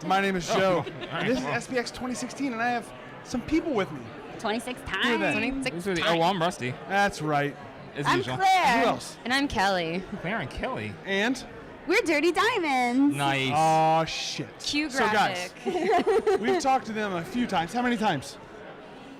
My name is Joe. And this is SPX 2016, and I have some people with me. 26 Who are they? times. 26 times. Oh, I'm Rusty. That's right. As I'm usual. Claire. Who else? And I'm Kelly. Claire and Kelly. And? We're Dirty Diamonds. Nice. Oh, shit. Cue So, graphic. guys, we've talked to them a few times. How many times?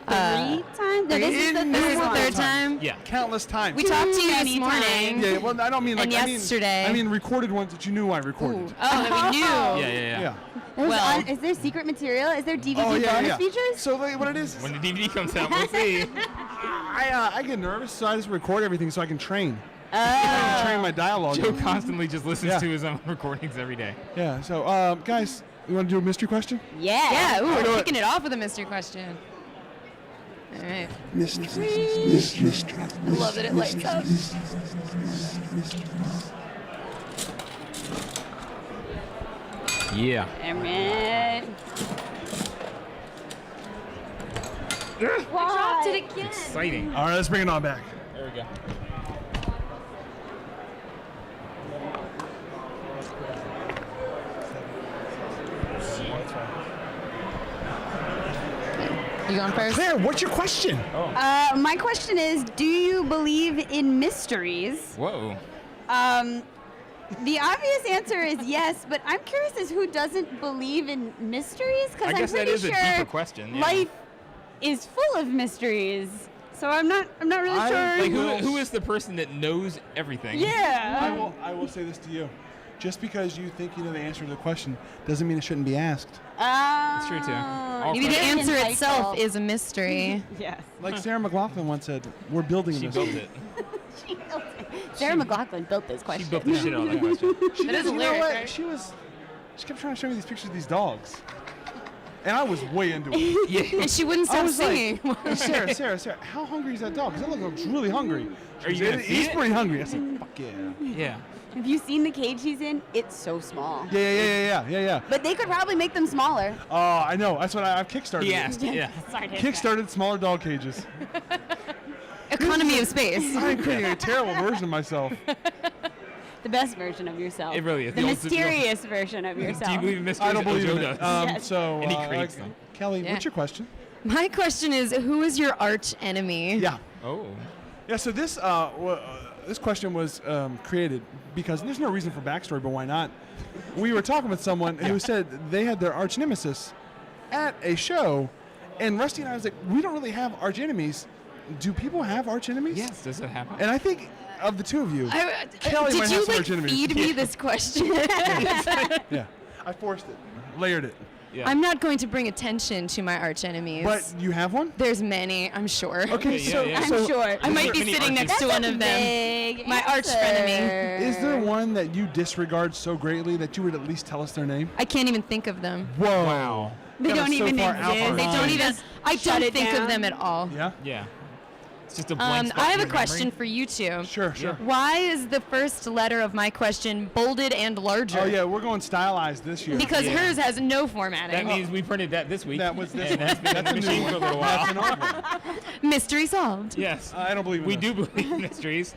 3 times? No, this is the This is the third third one. time. Yeah. Countless times. We talked to you this many morning. Yeah, well, I don't mean like And yesterday. I mean recorded ones that you knew I recorded. Oh, that we knew. Yeah. Well- Is there secret material? Is there DVD Oh, yeah, bonus yeah. features? So like, what it is? When the DVD comes out, we'll see. I get nervous, so I just record everything so I can train. I can train my dialogue. Joe constantly just listens Yeah. to his own recordings every day. Yeah. So, guys, you want to do a mystery question? Yeah. Yeah, ooh, do we're it. kicking it off with a mystery question. All right. I love that it lights up. Yeah. Alright. Dropped it again. Exciting. All right, let's bring it on back. There we go. You going first? Claire, what's your question? My question is, do you believe in mysteries? Whoa. The obvious answer is yes, but I'm curious as who doesn't believe in mysteries, because I I'm guess that pretty is a sure deeper question. Yeah. life is full of mysteries. So I'm not really sure. Like, who is the person that knows everything? Yeah. I will say this to you. Just because you think you know the answer to the question doesn't mean it shouldn't be asked. That's true, too. Also- Maybe the Very answer insightful. itself is a mystery. Yes. Like Sarah McLachlan once said, we're building She this. built it. Sarah McLachlan built this She question. built the shit out of that question. She That is did, a you know lyric, what? right? She kept trying to show me these pictures of these dogs. And I was way into it. Yeah. And she wouldn't I stop was singing. like, hey, Sarah, how hungry is that dog? Because that looks really hungry. Are you She gonna said, feed He's it? pretty hungry. I said, fuck yeah. Yeah. Have you seen the cage he's in? It's so small. Yeah. But they could probably make them smaller. Oh, I know. That's what I've kickstarted. He asked. Yeah. Sorry to Kickstarted smaller dog cages. Economy of space. I'm creating a terrible version of myself. The best version of yourself. It really is. The The ultimate- mysterious version of yourself. Do you believe in mysteries? I don't believe Joe in it. does. Yes. So, And he creates them. Kelly, Yeah. what's your question? My question is, who is your arch enemy? Yeah. Oh. Yeah, so this this question was created because there's no reason for backstory, but why not? We were talking with someone who said they had their arch nemesis at a show, and Rusty and I was like, we don't really have arch enemies. Do people have arch enemies? Yes. Does that happen? And I think of the two of you, Kelly might Did have you some like arch enemies. feed me this question? Yeah, I forced it, layered it. Yeah. I'm not going to bring attention to my arch enemies. But you have one? There's many, I'm sure. Okay, yeah, so, yeah. I'm so sure. I Is might there be any sitting arches? next to one of them. Big My arch frenemy. is there one that you disregard so greatly that you would at least tell us their name? I can't even think of them. Whoa. Wow. They That don't was so even far out exist. our They don't minds. even. I Shut don't it think down. of them at all. Yeah? Yeah. It's just a blank spot I have in a your question memory. for you two. Sure. Why is the first letter of my question bolded and larger? Oh, yeah, we're going stylized this year. Because Yeah. hers has no formatting. That means we printed that this week. That was this and one. that's been in the That's a new machine for a one. little while. That's an old one. Mystery solved. Yes. I don't believe in We this. do believe in mysteries.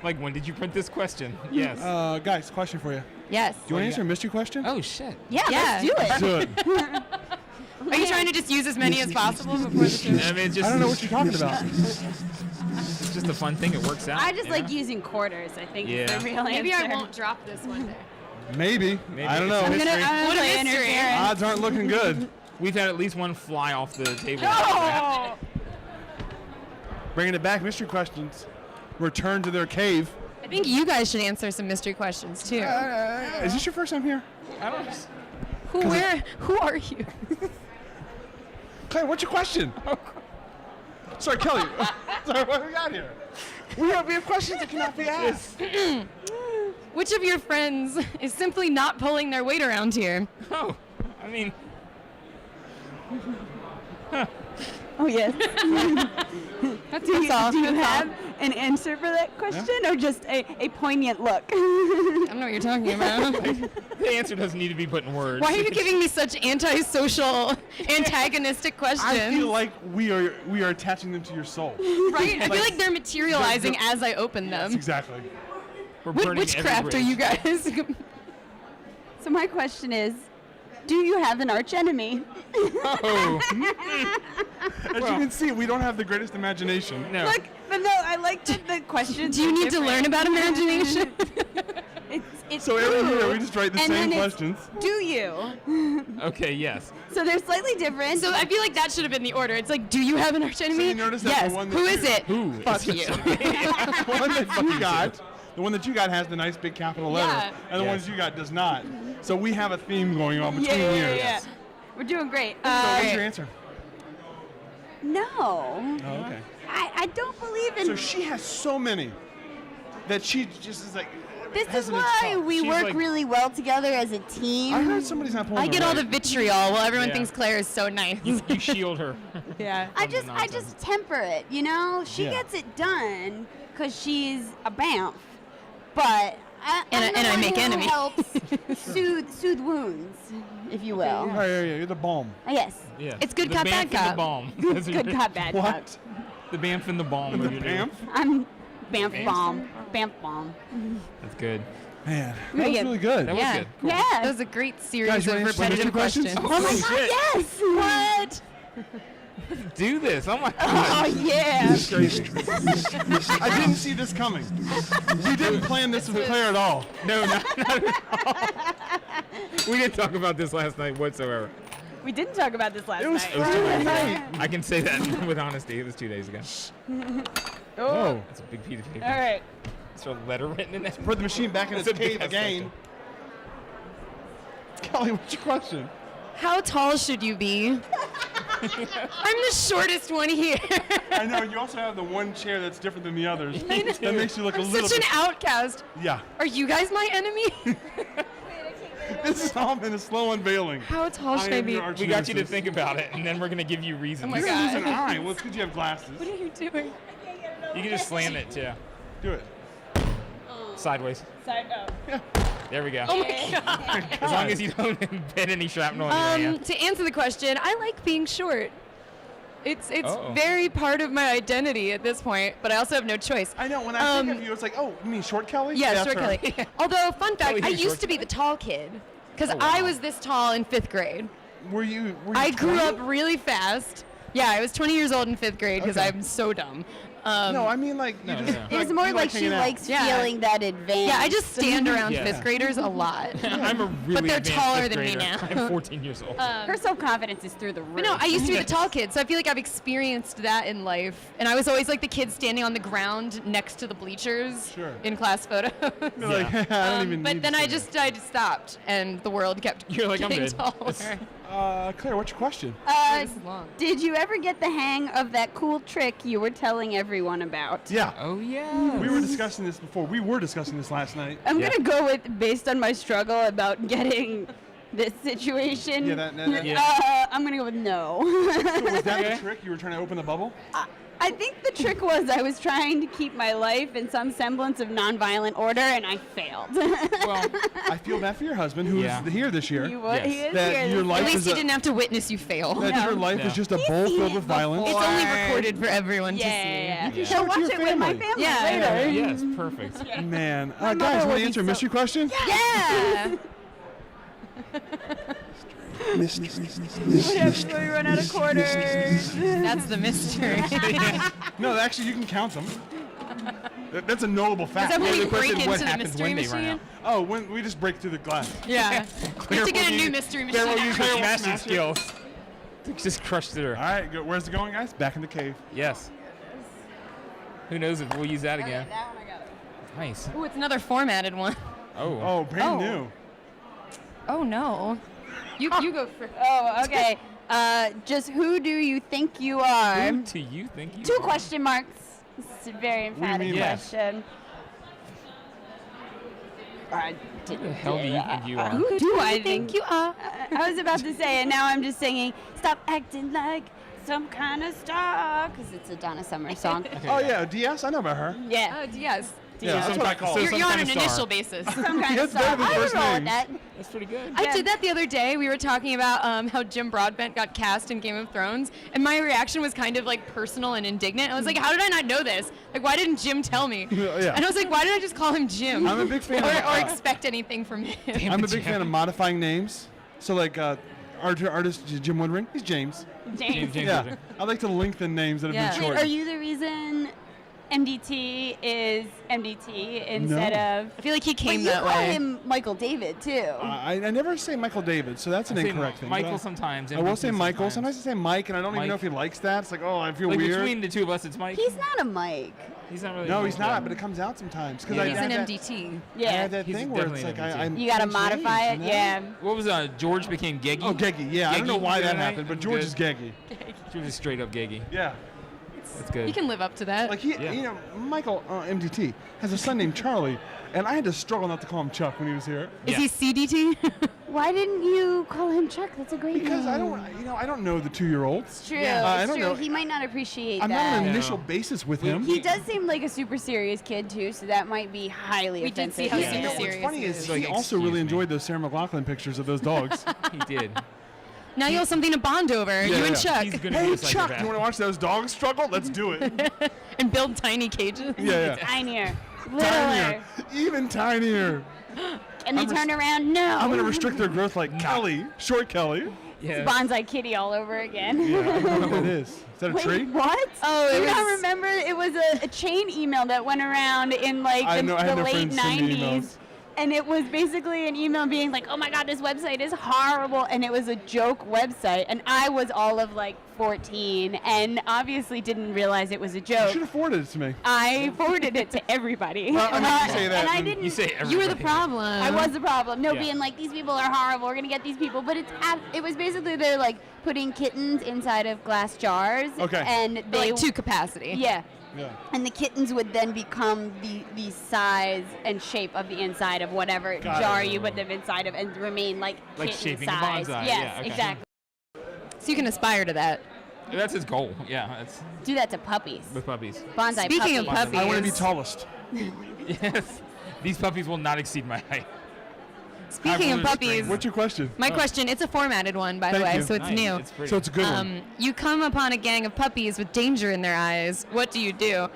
Like, when did you print this question? Yes. Guys, question for you. Yes. Do you want to answer a mystery question? Oh, shit. Yeah, Yeah. let's do it. Do it. Are you trying to just use as many as possible before the show? I mean, it's just, I don't know what you're talking about. It's just a fun thing. It works out. I just you like know? using quarters, I think Yeah. is the real Maybe I answer. won't drop this one day. Maybe. Maybe. I don't know. It's a mystery. What a play mystery. interference. Odds aren't looking good. We've had at least one fly off the table. Oh! Bringing it back, mystery questions. Return to their cave. I think you guys should answer some mystery questions too. Is this your first time here? I don't Who are you? Claire, what's your question? Sorry, Kelly. Sorry, what do we got here? We have questions that cannot be asked. Which of your friends is simply not pulling their weight around here? Oh, I mean, Oh, yes. That's all. Do you have an answer for that question or just a poignant look? I don't know what you're talking about. the answer doesn't need to be put in words. Why are you giving me such antisocial, antagonistic questions? I feel like we are attaching them to your soul. right? I feel like they're materializing as I open them. Yes, exactly. We're burning Which every craft are bridge. you guys? So my question is, Do you have an archenemy? Oh, As you can see, we don't have the greatest imagination. no. Look, but no, I like the question. Do you need to learn about imagination? It's So every who, year we just write the and same then it's, questions. Do you? Okay, yes. So they're slightly different. So I feel like that should have been the order. It's like, do you have an archenemy? So you notice that yes. the one that Who you- is it? Who? Fuck you. The one that you got, the one that you got has the nice big capital letter, Yeah. and the Yes. ones you got does not. So we have a theme going on between years. yeah. We're doing great. So what's Right. your answer? No. Oh, okay. I don't believe in. So she has so many that she just is like. This is hesitant to why talk. we She's work like- really well together as a team. I heard somebody's not pulling I get all the right. vitriol while everyone Yeah. thinks Claire is so nice. You shield her. yeah. I from the just nonsense. temper it, you know. She Yeah. gets it done because she's a BAMF, but I'm And the I one make who enemies. helps soothe wounds, if you will. Oh, yeah, you're the balm. Yes. Yeah. It's good the cop, Bamf bad and the cop. balm. Good cop, bad cop. What? The Bamf and the balm. The are your new- BAMF? I'm BAMF Bamf? bomb. BAMF bomb. That's good. Man, Really that was good. really good. That Yeah. was good. Cool. Yeah. That was a great series Guys, you of wanna answer repetitive some questions? questions. Oh my Holy God! shit. Yes. What? Do this. Oh my Oh god. yeah. This is crazy. I didn't see this coming. We didn't plan this with Claire at all. No, not at all. We didn't talk about this last night whatsoever. We didn't talk about this last It was night. Friday night. I can say that with honesty. It was 2 days ago. Oh. That's a big piece of paper. All right. Is there a letter written in there? Put the machine back in its That's a big cave ass again. Kelly, what's your question? How tall should you be? I'm the shortest one here. I know, you also have the one chair that's different than the others. That makes you look a I'm little such bit. an outcast. Yeah. Are you guys my enemy? This has all been a slow unveiling. How tall should I am be? your arch We got you to nemesis. think about it, and then we're gonna give you reasons. Oh my You're God. gonna lose an eye. Well, it's because you have glasses. What are you doing? You can just slam it too. Do it. Sideways. There we go. Oh my god. As long as you don't embed any shrapnel in your hand. To answer the question, I like being short. It's Oh. very part of my identity at this point, but I also have no choice. I know, when I think Um, of you, it's like, oh, you mean Short Kelly? Yeah, that's short her. Kelly. Although, fun fact, Kelly, I you're used short to be the tall kid because Oh, wow. I was this tall in 5th grade. Were you I grew 20? up really fast. Yeah, I was 20 years old in 5th grade because Okay. I'm so dumb. No, I mean, like, you No, just. no. It was like, more you like she hanging out. likes Yeah. feeling that advantage. Yeah, I just stand around Yeah. 5th graders a lot. I'm a really they're advanced taller fifth than me grader. now. I'm 14 years old. Her self-confidence is through the roof. But no, I used to be the tall kid, so I feel like I've experienced that in life. And I was always like the kid standing on the ground next to the bleachers Sure. in class photos. You're like, I don't even But need then to I say just stopped, and the world kept You're like, I'm getting good. taller. that. Claire, what's your question? This is long. Did you ever get the hang of that cool trick you were telling everyone about? Yeah. Oh yeah. We were discussing this before. We were discussing this last night. I'm Yeah. gonna go with based on my struggle about getting this situation. Yeah, that- Yeah. I'm gonna go with no. So was that Okay. the trick? You were trying to open the bubble? I think the trick was I was trying to keep my life in some semblance of nonviolent order, and I failed. Well, I feel bad for your husband, who is Yeah. here this year. He is That here. your life At is least you a- didn't have to witness you fail. That No. your life No. is just a He's bowl seen filled it with violence. It's before. only recorded for everyone to see. Yeah. You can So show it watch to your it with my family. family Yeah. later. yes, perfect. Man. mother Guys, will want be to answer a so- mystery question? Yeah. Whatever, we run out of quarters. That's the mystery. No, actually, you can count them. That's a knowable fact. Is that when Yeah, we the question break is what into the happens mystery when they run machine? out. Oh, when we just break through the glass. Yeah. We have to get a will new use- mystery Claire will machine. use her Claire will smashing smash it. skills. Just crushed through her. All right, go, where's it going, guys? Back in the cave. Yes. Who knows if we'll use that again? That one I got. Nice. Ooh, it's another formatted one. Oh. Oh, brand Oh. new. Oh no. You go first. Oh, okay. Just who do you think you are? Who do you think you Two are? question marks. This is a very emphatic mean? Yes. question. Who the hell do you think you are? Who do I think you are? I was about to say, and now I'm just singing, stop acting like some kind of star, because it's a Donna Summer song. Oh, yeah, DS? I know about her. Yeah. Oh, yes. Yeah, that's what I call so it. You're some on kind an of star. initial basis. Some kind That's of star. better than I first would roll with names. that. That's pretty good. I Yeah. did that the other day. We were talking about how Jim Broadbent got cast in Game of Thrones, and my reaction was kind of like personal and indignant. I was like, how did I not know this? Like, why didn't Jim tell me? Yeah. And I was like, why did I just call him Jim? I'm a big fan or, of or expect anything from him. I'm a big fan of modifying names. So like artist Jim Woodring, he's James. James. Yeah, Woodring. I like to lengthen names that have Yeah. been Wait, short. are you the reason MDT is MDT instead of? I feel like he came But that you call way. him Michael David too. I never say Michael David, so that's an I say incorrect thing. Michael But sometimes. I will MDT say Michael. Sometimes I say Mike, and I don't even Mike. know if he likes that. It's like, oh, I feel Like weird. between the two of us, it's Mike. He's not a Mike. He's not really. No, Mike, he's not, but it comes out sometimes. Cause Yeah. I He's have an that, MDT. I Yeah. have that He's thing where it's definitely like an I MDT. You gotta change modify names, it. you know? Yeah. What was George became Geggy? Oh, Geggy. Yeah, I don't know Geggy why the that other night? happened, but George Good. is Geggy. George is straight up Geggy. Yeah. That's good. You can live up to that. Like he, Yeah. you know, Michael MDT has a son named Charlie, and I had to struggle not to call him Chuck when he was here Is Yeah. he CDT? Why didn't you call him Chuck? That's a great because name. I don't know the 2-year-olds. It's true. Yeah. I It's don't true. know. He might not appreciate I'm that. not on an Yeah. initial basis with him. He does seem like a super serious kid too, so that might be highly We did offensive. see how You Yeah. know, super what's serious funny he is is. he Like, also excuse really me. enjoyed those Sarah McLachlan pictures of those dogs. He did. Now you have something to bond over. You and yeah. Chuck. He's gonna be Hey a Chuck, psychopath. you want to watch those dogs struggle? Let's do it. And build tiny cages. Yeah, yeah. Tinier, littler, Tinier, even tinier. and they I'm turn around. No, I'm gonna restrict their growth like Kelly, short Kelly. Yeah. Bonsai Kitty all over again. Yeah, I don't know what it is. Is that a Wait, tree? what? Oh, Do it you not was- remember? It was a chain email that went around in like I the, know, I had the no late friends send me 90s. emails. And it was basically an email being like, oh my God, this website is horrible. And it was a joke website. And I was all of like 14 and obviously didn't realize it was a You joke. should have forwarded it to me. I forwarded it to everybody. Well, I mean, you say that, and I and didn't. You say everybody. You were the problem. I was the problem. No, Yeah. being like, these people are horrible. We're gonna get these people, but it was basically they're like putting kittens inside of glass jars. Okay. And they like to capacity. yeah. Yeah. And the kittens would then become the size and shape of the inside of whatever Got jar it. you put them inside of, and remain like Like kitten shaping a size. bonsai, Yes, yeah, okay. exactly. So you can aspire to that. That's his goal. Yeah, that's Do that to puppies. with puppies. Bonsai Speaking of puppies. puppies, I want to be tallest. Yes. These puppies will not exceed my height. speaking of I puppies, What's your question? my question, it's a formatted one, by the Thank way, you. so it's Nice. new. It's pretty. So it's a good one. You come upon a gang of puppies with danger in their eyes. What do you do?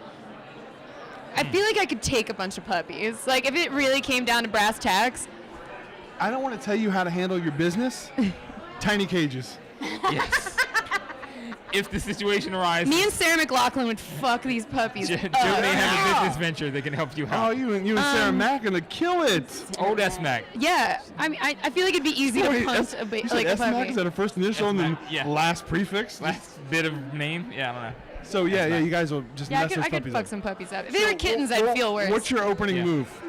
I feel like I could take a bunch of puppies. Like, if it really came down to brass tacks, I don't want to tell you how to handle your business. Tiny cages. Yes. If the situation arises, me and Sarah McLachlan would fuck these puppies Germany up. has a business venture that can help you Oh, out. you and Sarah Mack gonna kill it. Old S-Mac. Yeah, I mean, I feel like it'd be easy to Wait, punch S- a, you said like a S-Mac? puppy. Is that a first initial and then S-Mac, yeah. last prefix? Last bit of name? Yeah, I don't know. So yeah, S-Mac. you guys will just Yeah, I mess could, those I could puppies fuck up. some puppies up. If they were kittens, I'd feel worse. What's your opening Yeah. move?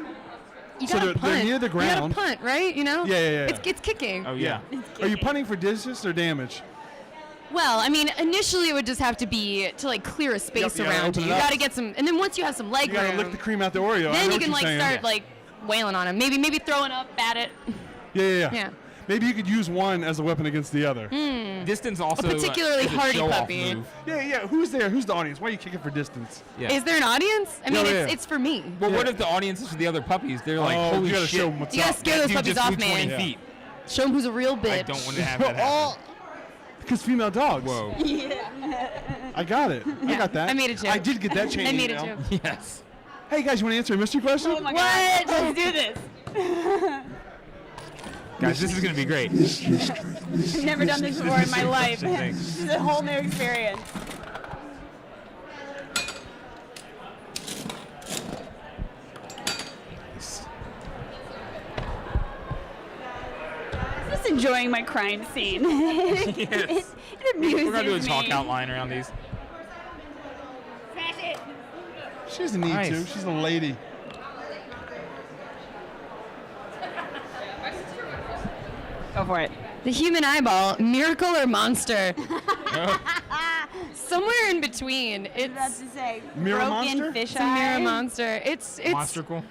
You so gotta they're punt. near the You ground. gotta punt, right? You know? Yeah, yeah, yeah. It's kicking. Oh, yeah. Are you punting for distance or damage? Well, I mean, initially it would just have to be to like clear a space you gotta around open you. it You up. gotta get some, and then once you have some leg You gotta room, lick the cream out the Oreo. I then know you what can you're like saying. start like wailing on him. Maybe throwing up, bat it. Yeah. Yeah. Maybe you could use one as a weapon against the other. Distance also particularly is a hardy show-off puppy. move. Yeah. Who's there? Who's the audience? Why are you kicking for distance? Yeah. Is there an audience? I mean, Yeah. it's for me. Well, what Yeah. if the audience is for the other puppies? They're like, Oh, holy you gotta shit. show 'em what's You gotta up. scare that those dude puppies just off, flew 20 man. feet. Show them who's a real bitch. I don't want to have that happen. Oh, because female dogs. Whoa. I got it. I got that. I made a joke. I did get that chain I made a email. joke. Yes. Hey guys, you want to answer a mystery question? Oh my God. Let's do this. Guys, this is going to be great. I've never done this before in my life. Thanks. This is a whole new experience. Just enjoying my crime scene. Yes. It amuses We're going to do a me. talk outline around these. Smash it. She doesn't need Nice. to. She's a lady. Go for it. The human eyeball, miracle or monster? Somewhere in between. I was about It's to say Mirror broken monster? fish a mirror eye. monster. It's Monstercle.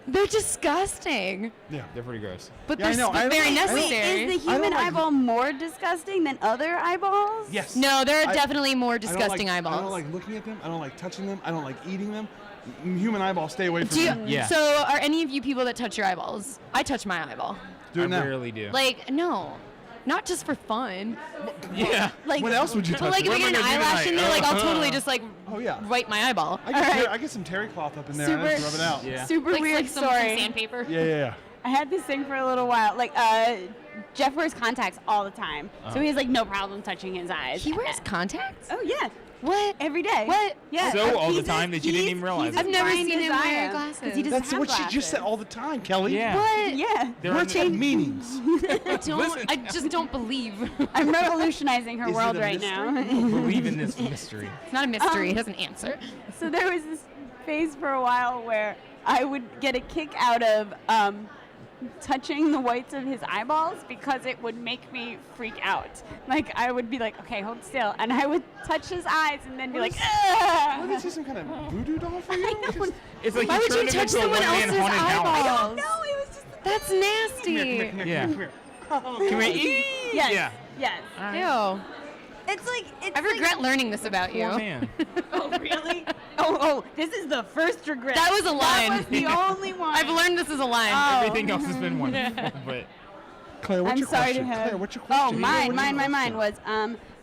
they're disgusting, Yeah. They're pretty gross. but Yeah, I they're know. I don't- very I don't- necessary. Is the I don't human like- eyeball more disgusting than other eyeballs? Yes. No, there are I- definitely more I don't disgusting like, eyeballs. I don't like looking at them. I don't like touching them. I don't like eating them. Human eyeballs, stay away from Do you, them. Yeah. So, are any of you people that touch your eyeballs? I touch my eyeball. Do it I now. rarely do. Like, no, not just for fun. yeah. Like, What else would you but touch? like, if it? I What get am an I gonna do eyelash in tonight? there, like, I'll totally just like Oh yeah. wipe my eyeball. I get, Alright. I get some terry cloth up in there. Super- I just rub it out. Yeah. Super Like weird some story. sandpaper. Yeah. I had this thing for a little while. Like, Jeff wears contacts all the time, so he has like no problem touching his eyes. He wears contacts? Oh yeah. What? Every day. What? Yeah. So all the He's time that you didn't even realize. I've never seen him wear glasses. 'Cause he doesn't That's have what glasses. she just said all the time, Kelly. Yeah. What? Yeah. There Words are- have meanings. Listen. I just don't believe. I'm revolutionizing her Is it world a right mystery? now. Believe in this mystery. It's not a mystery. He doesn't answer. So there was this phase for a while where I would get a kick out of touching the whites of his eyeballs because it would make me freak out. Like, I would be like, okay, hold still. And I would touch his eyes and then be like, What "Ugh." is this, some kind of voodoo doll for you? Just- It's like Why you would you turned him touch into a someone one-man else's haunted house. eyeballs? No, it was just That's nasty. Yeah. Come here. Can we? yes, Yeah. yes. Ew. It's like it's I regret learning this about you. Oh man. Oh really? Oh, this is the first regret. That was a line. That was the only one. I've learned this is a line. Oh. Everything else has been wonderful, but Claire, what's I'm your sorry question? to have. Claire, what's your Oh, question? mine was.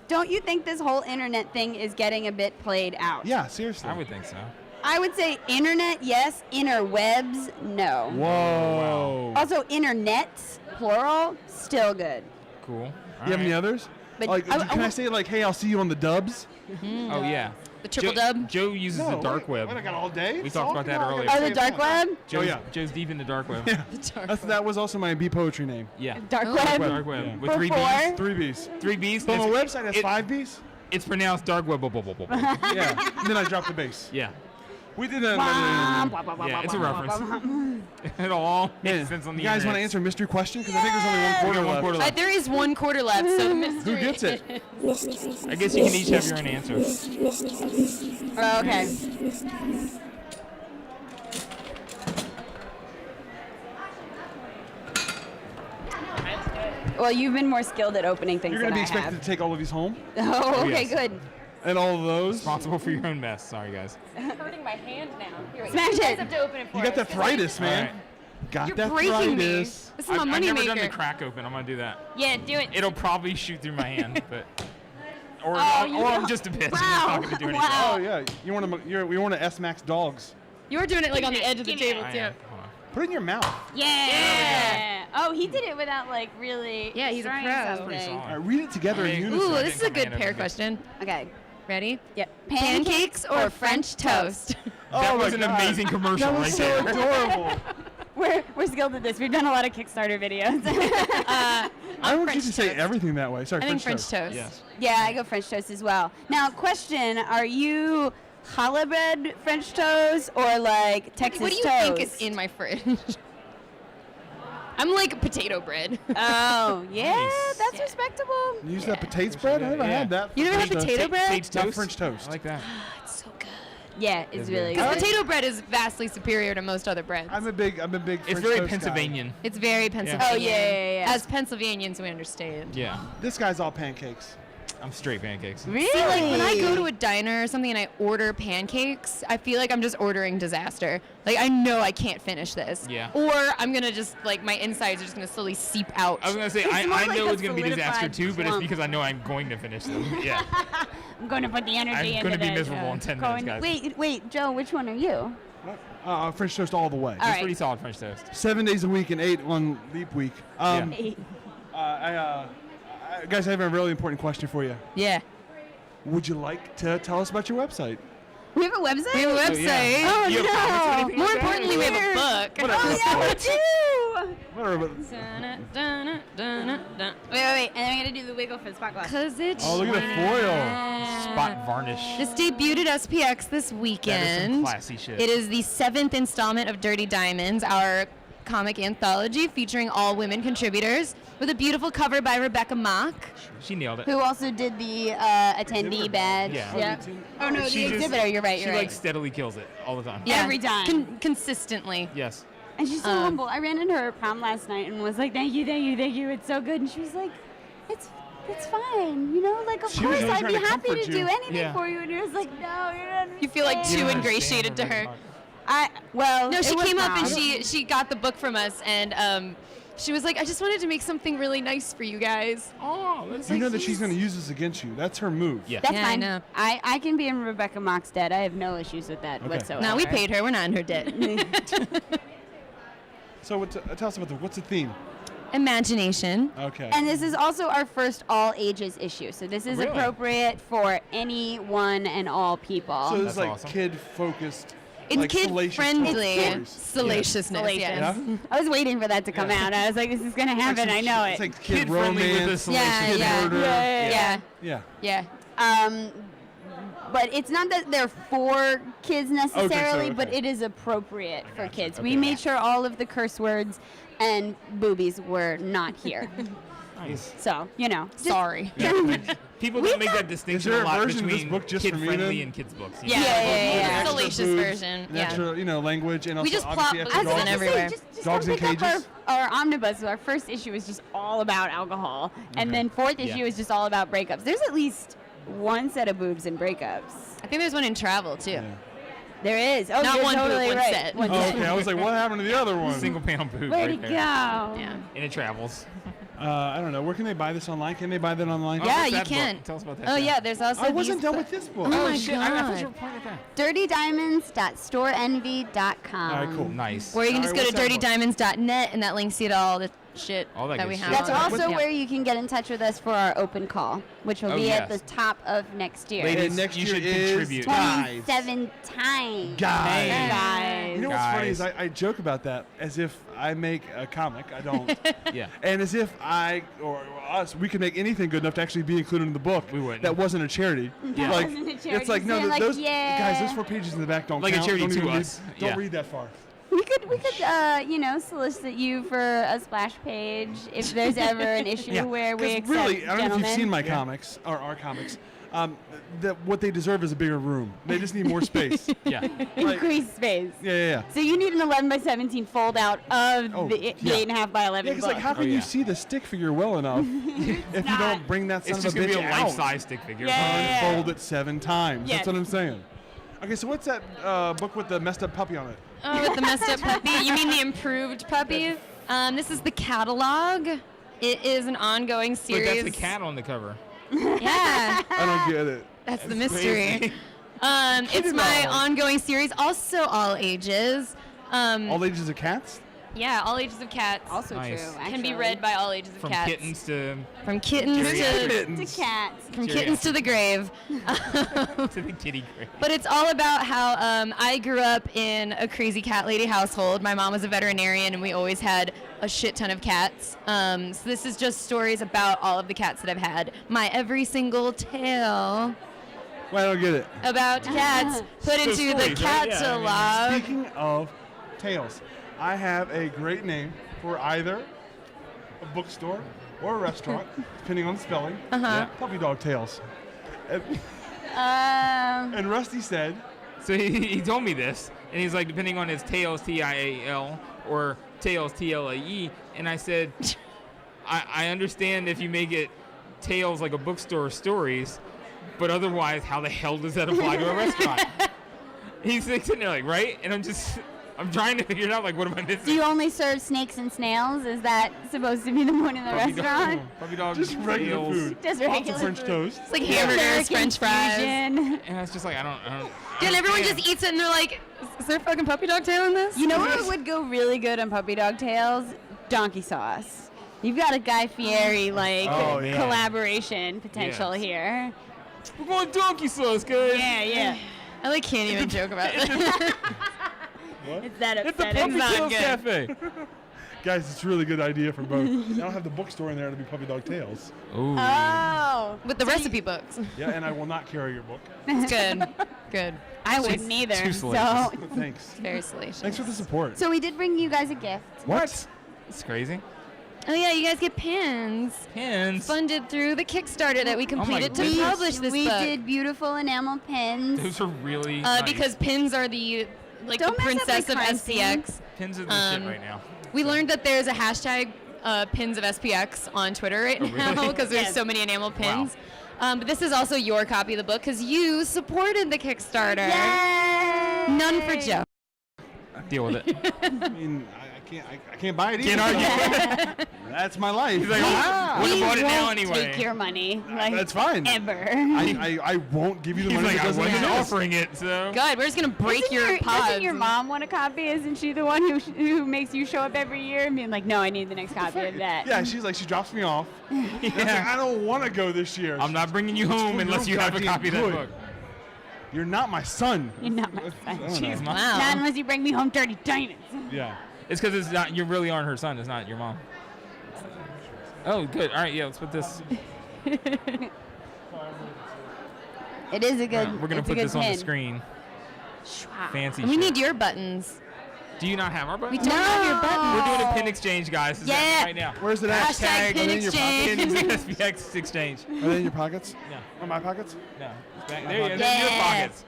Don't you think this whole internet thing is getting a bit played out? Yeah, seriously. I would think so. I would say internet, yes. Interwebs, no. Whoa. Also, internet, plural, still good. Cool. You have any others? But Like, can I say like, hey, I'll see you on the dubs? Oh yeah. The triple Joe, dub. Joe uses the dark web. What, I got all day? We talked about that earlier. Oh, the dark web? Joe's, yeah. Joe's deep in the dark web. Yeah. dark That was also my B poetry name. Yeah. Dark Oh. web? Dark web. Yeah. With For 3 four? B's. 3 B's. 3 B's. But my It's- website has it- 5 B's? It's pronounced dark web. Yeah. And then I dropped the bass. Yeah. We did that. Yeah, it's a reference. It'll all make sense on the You guys want to internet. answer a mystery question? Because I think there's only one We quarter got one left. quarter left. There is one quarter left, so the mystery. Who gets it? I guess you can each have your own answer. Oh, okay. Well, you've been more skilled at opening things You're going than to be I expected have. to take all of these home? Oh, okay, yes. good. And all of those? Responsible for your own mess. Sorry, guys. hurting my hand now. Here, Smash you guys it. have to open it for You got us. that arthritis, man. All right. Got You're that breaking me. arthritis. This is my I've money never maker. done the crack open. I'm gonna do that. Yeah, do it. It'll probably shoot through my hand, but or you I'm know- just a bitch. Wow. I'm not gonna do anything. Wow. Oh, yeah. You want to S-Max dogs. You were doing it like on the edge of the Give me table I too. am. Hold on. Put it in your mouth. Yeah. Oh, he did it without like really. Yeah, he's a trying pro. something. Pretty solid. All right, read it together in Hey, unison. Ooh, I this is didn't a come good in pair over this. question. Okay. Ready? Yep. Pancakes or French toast? That Oh was my an God. amazing commercial That right was so there. adorable. We're skilled at this. We've done a lot of Kickstarter videos. I don't want you French to say toast. everything that way. Sorry, I think French French toast. Yes. Yeah, I go French toast as well. Now, question: are you challah bread French toast or like Texas What do you toast? think is in my fridge? I'm like potato bread. Oh, yeah, Nice. that's Yeah. respectable. You use that potato spread? I never Yeah. had that. You never had French toast. potato bread? Sage Not toast. French toast. I like that. It's so good. Yeah, it's It's really good. Because good. potato bread is vastly superior to most other breads. I'm a big It's French very toast guy. Pennsylvanian. It's very Pennsylvanian. Oh, yeah. As Pennsylvanians, we understand. Yeah. This guy's all pancakes. I'm straight pancakes. Really? See, like when I go to a diner or something and I order pancakes, I feel like I'm just ordering disaster. Like I know I can't finish this. Yeah. Or I'm gonna just like my insides are just gonna slowly seep out. I was gonna say It's I more like know a it's gonna be disaster solidified too, but it's clump. because I know I'm going to finish them. Yeah. I'm going to put the energy I'm into gonna be this. miserable in 10 minutes, guys. Wait, Joe, which one are you? French toast all the way. All It's right. pretty solid French toast. 7 days a week and 8 on leap week. Yeah. Guys, I have a really important question for you. Yeah. Would you like to tell us about your website? We have a website? We have a website. Oh, You have comments or anything More like that? importantly, we have a book. Whatever. Oh, yeah, we do! Whatever, but- Wait. And then we got to do the wiggle for the spot glass. Cause it's Oh, look at the foil. Spot varnish. This debuted at SPX this That is some weekend. classy shit. It is the 7th installment of Dirty Diamonds, our comic anthology featuring all women contributors, with a beautiful cover by Rebecca Mock. She nailed it. Who also did the attendee badge. Yeah. Oh, no, She the just- exhibitor. You're right. She You're like right. steadily kills it all the time. Yeah. Every time. Consistently. Yes. And she's so humble. I ran into her at prom last night and was like, thank you. It's so good. And she was like, it's fine. You know, like, of She was course really I'd trying be to happy comfort to you. do anything Yeah. for you. And it was like, no, you're not. You feel like understand." too don't ingratiated to understand her. Well, No, it she was came up not. and she got the book from us, and she was like, I just wanted to make something really nice for you guys. Oh, that's You know that she's going to use this against you. That's her move. Yeah. That's Yeah, I fine. know. I can be in Rebecca Mock's debt. I have no issues with that Okay. whatsoever. No, we paid her. We're not in her debt. So tell us about what's the theme? Imagination. Okay. And this is also our first all ages issue. So this is Really? appropriate for anyone and all people. so it's That's like awesome. kid-focused. It's like salacious kid-friendly. stories. Salaciousness, yes. Yeah. I was waiting for that to come out. I was like, this is going to happen. I know It's it. like kid Kid-friendly with romance. a Yeah, salacious yeah. murder. Yeah. Yeah. Yeah. But it's not that they're for kids necessarily, okay. but it is appropriate for gotcha. kids. Okay. We made sure all of the curse words and boobies were not here. Nice. So, just- Sorry. People don't make that distinction there a a lot version of this between book just for me, kid-friendly then? and kids' books. Yeah. Yeah. Salacious Extra boobs, version. and Yeah. extra, language, and also We just obviously plop extra I was boobs dogs. in gonna everywhere. say, just Dogs don't in pick up cages? our omnibus. Our first issue is just all about alcohol, and then fourth issue Yeah. is just all about breakups. There's at least one set of boobs in breakups. I think there's one in travel, too. Yeah. There is. Oh, Not you're one boob, totally one right. set. One Oh, set. okay. I was like, what happened to the other one? Single panel boob Where'd right it there. go? Yeah. And it travels. I don't know. Where can they buy this online? Can they buy that online? Yeah, What's you that can. book? Tell us about that. Oh, Jen. yeah, there's also I wasn't these done bo- with this book. Oh, my shit. I thought you were God. pointing at that. DirtyDiamonds.storeenvy.com. All right, cool. Nice. Or you can just All go right, to what's that book? dirtydiamonds.net, and that links you to all the shit All that that good we shit. have. That's on also there. where you can get in touch with us for our open call, which will Oh, be at yes. the top of next year. Ladies, And next you year should is contribute. 27 times. Guys. Guys. You know what's funny Guys. is I joke about that as if I make a comic. I don't. Yeah. And as if I or us, we could make anything good enough to actually be included in the book. We wouldn't. That wasn't a charity. Yeah. Like, wasn't a charity. it's like, no, Saying like, those yeah. guys, those 4 pages in the back don't Like a count. charity Don't to even read- us. Don't Yeah. read that far. We could solicit you for a splash page if there's ever an issue where we 'Cause accept really, I don't know if you've seen gentlemen. my comics or our comics. That what they deserve is a bigger room. They just need more space. Yeah. Like- Increased space. Yeah. So you need an 11 by 17 fold out of Oh, the yeah. 8.5 by 11 Yeah, because like, how book. can Oh, you yeah. see the stick figure well enough if you don't bring that son It's of just a going to bitch be a out? life-size stick figure. Yeah. Unfold it 7 times. Yes. That's what I'm saying. Okay, so what's that book with the messed up puppy on it? Oh, with the messed up puppy? You mean the improved puppy? This is the catalog. It is an ongoing But series. that's the cat on the cover. Yeah, I don't get it. that's the That's mystery. crazy. It's my dog. ongoing series, also all ages. All ages of cats? Yeah, all ages of cats. Also Nice. true. Can be actually. read by all ages of From cats. kittens to From kittens Geriatric. to To cats. kittens to the grave. to the kitty grave. But it's all about how I grew up in a crazy cat lady household. My mom was a veterinarian, and we always had a shit ton of cats. So this is just stories about all of the cats that I've had. My every single tale Well, I don't get it. about cats put So into the stories, right? Yeah, catalog. Speaking of tales, I have a great name for either a bookstore or a restaurant, depending on the spelling. Uh-huh. Puppy Dog Tales. And, Um, and Rusty said, So he told me this, and he's like, depending on his tails, T-I-A-L, or tails, T-L-A-E, and I said, I understand if you make it tales like a bookstore stories, but otherwise, how the hell does that apply to a restaurant? He's sitting there like, right? And I'm trying to figure it out, like, what am I missing? do you only serve snakes and snails? Is that supposed to be the one in the Puppy restaurant? Puppy dog just regular tails. food. Just Lots regular of French food. toast. It's like hamburgers, American French fries. fusion. And it's just like, I don't Dude, everyone understand. just eats it, and they're like, is there a fucking puppy dog tail in this? You know what would go really good on puppy dog tails? Donkey sauce. You've got a Guy Fieri Oh, yeah. collaboration potential Yes. here. We're going donkey sauce, guys. Yeah. I like can't even joke about it. It's that It's the upsetting. Puppy not Tails good. Cafe. Guys, it's a really good idea for both. I don't have the bookstore in there to be Puppy Dog Tales. Ooh. Oh, With the recipe books. Yeah, and I will not carry your book. It's good. Good. I wouldn't either. too So, salacious. Thanks. Very salacious. Thanks for the support. so we did bring you guys a gift. What? It's crazy. Oh yeah, you guys get pins Pins. funded through the Kickstarter that we completed to goodness. publish this we book. did beautiful enamel pins. Those are really nice. Because pins are the Don't the mess up princess my of crime SPX. pins are the shit um, right now. We learned that there's a hashtag pins of SPX on Twitter right now really? because there's Yes. so many enamel pins. But this is also your copy of the book because you supported the Kickstarter. Yay! None for Joe. Deal with it. I mean, I I can't buy it either. Can't argue. That's my life. He's like, oh, would have bought it now won't anyway. take your money. Like, That's fine. Ever. I won't give you the He's money. like, that I doesn't wasn't exist. offering it, so. Good. We're just gonna break your pods. Doesn't your mom want a copy? Isn't she the one who makes you show up every year and being like, no, I need the next copy of that? Yeah, she drops me off. Yeah. I was like, I don't want to go this year. I'm not bringing you home unless you have a copy of that book. You're not my son. You're not my son. Jeez, Mom. Wow. Not unless you bring me home dirty diamonds. Yeah. It's because it's not. You really aren't her son. It's not your mom. Oh, good. All right, yeah. Let's put this. It is a good. We're gonna it's a put good this on the pin. screen. Schwa. Fancy. We shit. need your buttons. Do you not have our We buttons? don't have your buttons. We're doing a pin exchange, guys. This is Yeah. happening right now. Where's it at? Hashtag pin Are they in your exchange. Pins and SPX exchange. Are they in your pockets? No, Or my pockets? no. It's back, My there you go. pockets. They're in your Yeah. pockets.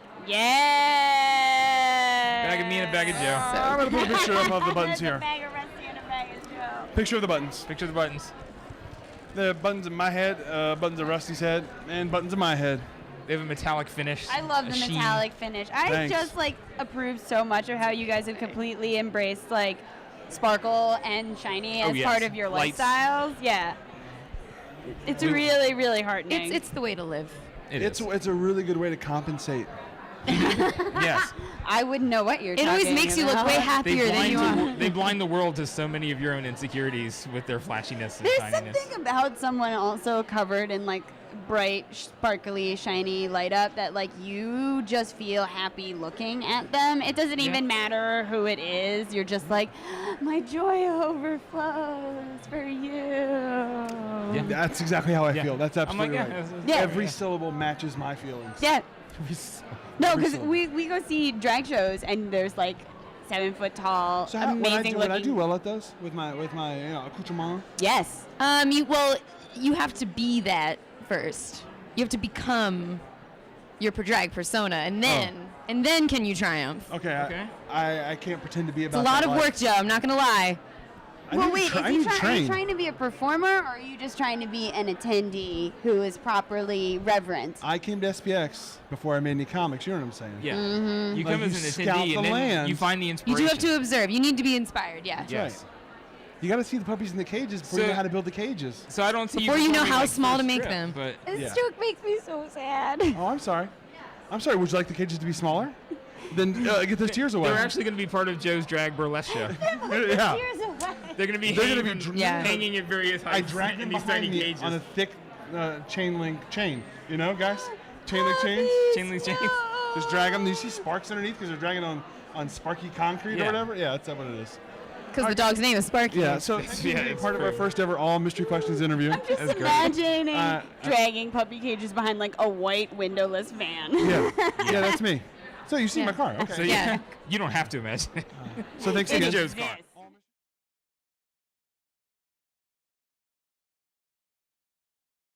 Yeah. Bag of me and a bag of Joe. I'm gonna put a picture up of the buttons There's a here. bag of Rusty and a bag of Joe. Picture of the buttons. Picture the buttons. The buttons in my head, buttons in Rusty's head, and buttons in my head. They have a metallic finish. I love a the sheen. metallic finish. I Thanks. just approve so much of how you guys have completely embraced sparkle and shiny Oh, as yes. part of your Lights. lifestyles. Yeah. It's really, really heartening. It's the way to live. It's It's a really good way to compensate. yes. I wouldn't know what you're It always talking makes you look about. way They happier than you are. they blind the world to so many of your own insecurities with their flashiness and There's shininess. something about someone also covered in bright, sparkly, shiny light up that you just feel happy looking at them. It doesn't even matter who it is. You're just like, my joy overflows for you. Yeah. That's exactly how I Yeah. feel. That's I'm like, absolutely yeah, right. that's- Yeah. Every syllable matches my feelings. Yeah. Every s- No, every because syllable. we go see drag shows and there's 7-foot tall, So how, amazing would I looking. do well at those with my accoutrement? Yes. You have to be that first. You have to become your drag persona, and then can you triumph? Okay. Okay. I can't pretend to be It's about a lot that of life. work, Joe. I'm not gonna lie. I Well, need wait, to tra- I are need you to train. trying to be a performer, or are you just trying to be an attendee who is properly reverent? I came to SPX before I made any comics. You know what I'm saying? Yeah. Mm-hmm. You Like, come you as an scout attendee the and then land. you find the You inspiration. do have to observe. You need to be inspired. Yeah. Yes. You got to see the puppies in the cages before you So- know how to build the cages. So I don't see Before you you know performing, how small first to make trip, them. But This Yeah. joke makes me so sad. Oh, I'm sorry. I'm sorry. Would you like the cages to be smaller? Then get those tears away. they're actually going to be part of Joe's drag burlesque show. yeah. Years away. They're going to be They're hanging, gonna be from- Yeah. hanging at various I heights drag in them these behind tiny me cages. on a thick chain link chain. You know, guys? Chain link chains. Chain link chains. Just drag them. You see sparks underneath because they're dragging on sparky concrete Yeah. or whatever. Yeah, that's what it is. Because the dog's name is Sparky. Yeah. So thank you for being it's part of our great. first ever all mystery questions interview. I'm just That's great. imagining dragging puppy cages behind a white windowless van. Yeah. Yeah, that's me. So you see Yeah. my car. Okay. So Yeah. you don't have to imagine. So thanks It's again. Joe's car. This.